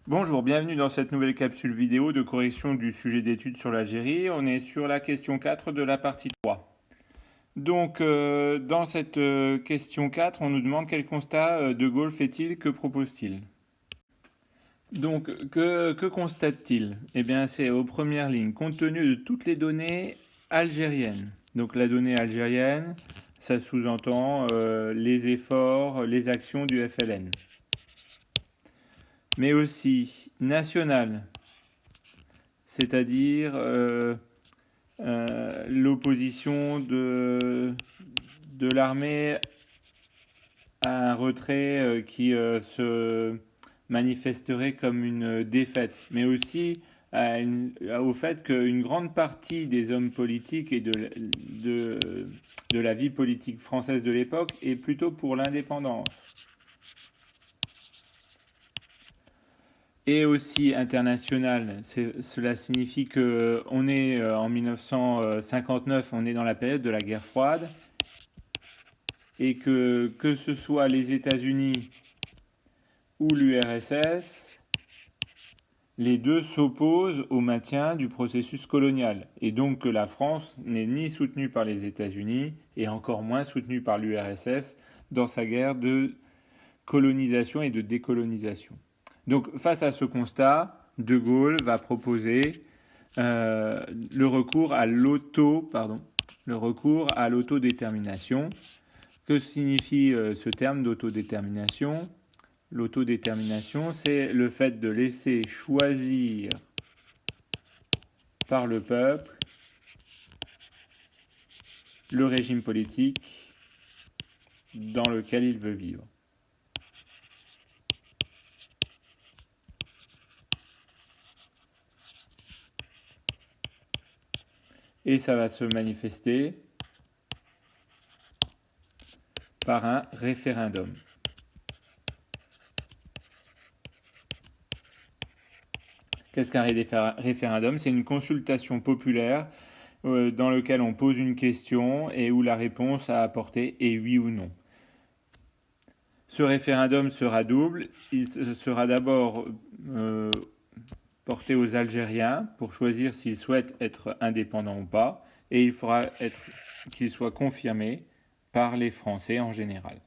Bonjour, bienvenue dans cette nouvelle capsule vidéo de correction du sujet d'étude sur l'Algérie. On est sur la question 4 de la partie 3. Donc, dans cette question 4, on nous demande quel constat De Gaulle fait-il, que propose-t-il? Donc, que constate-t-il? Eh bien, c'est aux premières lignes, compte tenu de toutes les données algériennes. Donc, la donnée algérienne, ça sous-entend les efforts, les actions du FLN. Mais aussi nationale, c'est-à-dire l'opposition de l'armée à un retrait qui se manifesterait comme une défaite, mais aussi au fait qu'une grande partie des hommes politiques et de, de la vie politique française de l'époque est plutôt pour l'indépendance. Et aussi international. Cela signifie que on est en 1959, on est dans la période de la guerre froide, et que ce soit les États-Unis ou l'URSS, les deux s'opposent au maintien du processus colonial. Et donc que la France n'est ni soutenue par les États-Unis et encore moins soutenue par l'URSS dans sa guerre de colonisation et de décolonisation. Donc face à ce constat, De Gaulle va proposer le recours à l'autodétermination. Que signifie ce terme d'autodétermination? L'autodétermination, c'est le fait de laisser choisir par le peuple le régime politique dans lequel il veut vivre. Et ça va se manifester par un référendum. Qu'est-ce qu'un référendum? C'est une consultation populaire dans laquelle on pose une question et où la réponse à apporter est oui ou non. Ce référendum sera double. Il sera d'abord porté aux Algériens pour choisir s'ils souhaitent être indépendants ou pas, et il faudra qu'il soit confirmé par les Français en général.